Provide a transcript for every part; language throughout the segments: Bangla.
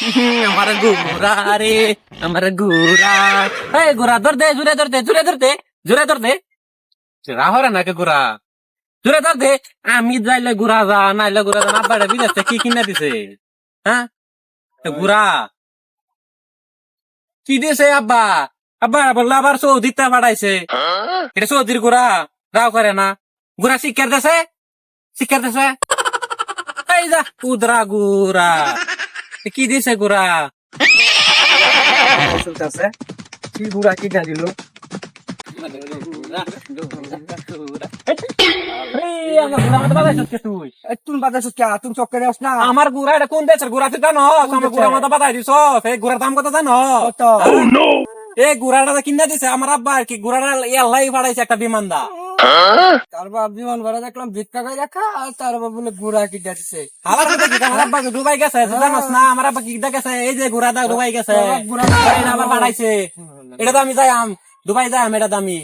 আমার গুড়া রে, আমার গুড়া। এই গুড়া ধর দে, জুড়ে ধর দে, জুড়ে ধর দে, জুড়ে ধর দে। রাহরে নাকি গুড়া, জুড়ে ধর দে। আমি যাইলে গুড়া যা, নাইলে গুড়া যা। আব্বাটা বিদেশ থেকে কি কিনা দিছে? হ্যাঁ, গুড়া কি দিয়েছে আব্বা? আব্বা বললো আবার সৌদিতে পাঠাইছে। এটা সৌদির গুড়া, রাও করে না। গুড়া শিক্ষার দেশে, শিক্ষার দেশে। এই যা কুদরা গুড়া, কি দিছে গুড়া? কি গুড়া কিনা দিল? তুমি বাজাইছ কে? তুমি চক্করে আস না। আমার গুড়া এটা কোন দেশের গুড়া তুই জানো? আমার গুড়া মতো বাতাই দিছ। এই গুড়ার দাম কত জানো? এই গুড়াটা কিনা দিছে আমার আব্বা আর কি। গুড়াটা আল্লাহ পাঠাইছে একটা বিমান দা। তারপর বিমান ভাড়া দেখলাম ভিক্ষা করে রাখা, আর তারপর বলে গুড়া কিনা দিছে। আমার আব্বা ডুবাই গেছে, জানোস না? আমার আব্বা কি গেছে, এই যে গুড়াটা ডুবাই গেছে, এটা আবার পাঠাইছে। এটা তো আমি যাই দুবাই যাই এটা দামি।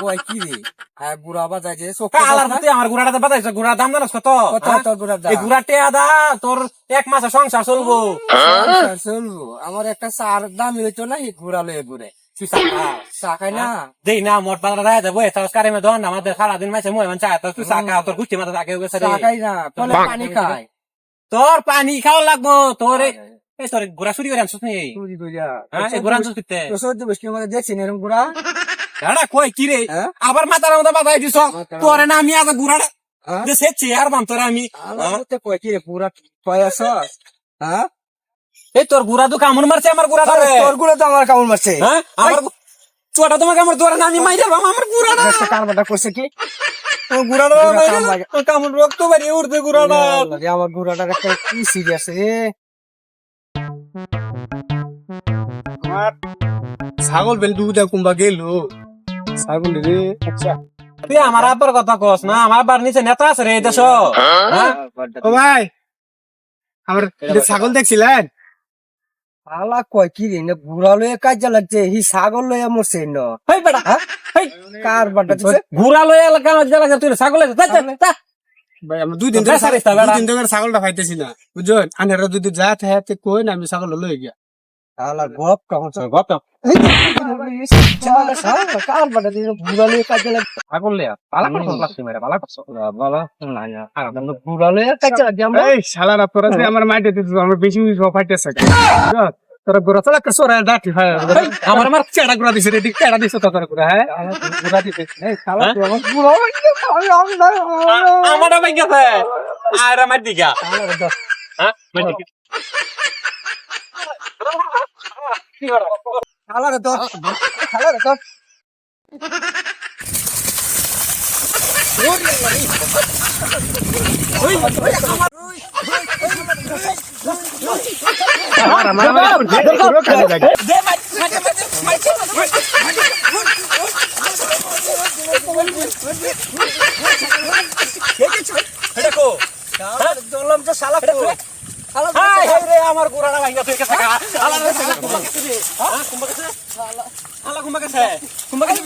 কয় কি রে? হ্যাঁ গুড়া বাজাই যে আমার গুড়াটা বাতাইছে। গুড়ার দাম জানোস কত? তোর গুড়া এই গুড়াটে আদা তোর 1 মাসে সংসার চলবো। চলবো। আমার একটা চার দাম হইতো না, এই গুড়া লয়ে ঘুরে চা খাই না। দেই না মোট পাতা রায় দেবো কারিমে দোকান আমাদের সারাদিন মাসে মই চা তুই চা খা, তোর গুষ্টি মাথা থাকে গেছে চা খাই না, ফলে পানি খাই। তোর পানি খাওয়া লাগবো। তোর এই তোর গুড়া চুরি করে আনছিস নি? গুড়া আনছিস কিতে? দেখছি না এরকম গুড়া। এটা কই কি রে? আবার মাথার মধ্যে বাধাই দিছ। তোরে না আমি আজ গুড়াটা সেচ্ছি আর বাম তোরে আমি। কয় কি রে পুরা পয়স? হ্যাঁ, এই তোর গুড়া তো কামড় মারছে আমার গুড়া। তোর গুড়া তো আমার কামড় মারছে। হ্যাঁ, আমার চোটা তোমাকে আমার তোরে না আমি মাইরে আমার গুড়াটা। কারবারটা করছে কি? গুড়াটা কামড় রক্ত বেরিয়ে উঠছে গুড়াটা। আমার গুড়াটার একটা কি সিরিয়াস রে। ছাগল বেল দুধা কুম্বা গেল ছাগল রে। আচ্ছা তুই আমার আব্বার কথা কস না? আমার আব্বার নিচে নেতা আছে রে এই দেশ। ও ভাই, আমার ছাগল দেখছিলেন? আলা কয় কি রে? গুড়া লয়ে কাজে লাগছে, হি ছাগল লয়ে মরছে ন। হেই বেটা, হেই কার বাটা দিছে? ঘুরা লয়ে এলাকা জ্বালা তুই ছাগল ভাই আমরা 2 দিন ধরে ছাগলটা পাইতেছি না, বুঝছেন? আনারা যদি যা থাকে কই না, আমি ছাগল লই গিয়া। আলা গপ কাম গপ কার বাটা দিছে? গুড়া লয়ে কাজে লাগছে। ছাগল লে পালা করছ লাগছে মেরে পালা করছ বালা না না, আর গুড়া লয়ে কাজে লাগছে আমরা। এই শালারা তোরা যে আমার মাইতে দিছ, আমার বেশি বেশি ফাইতেছে। তোরা গোরা চলা কে সোরা ডাটি হয়। আমার চেড়া গোরা দিছে রে, চেড়া দিছ তো তোরা গোরা। হ্যাঁ গোরা দিছে। এই শালা তুই আমার গুড়া আমার ভাই গেছে আর আমার দিগা। হ্যাঁ শালা রে তো, শালা রে তো। আমার গুড়াটা ভাইয়া তুই কাছে কুম্বা গেছে। কুম্বা গেছে।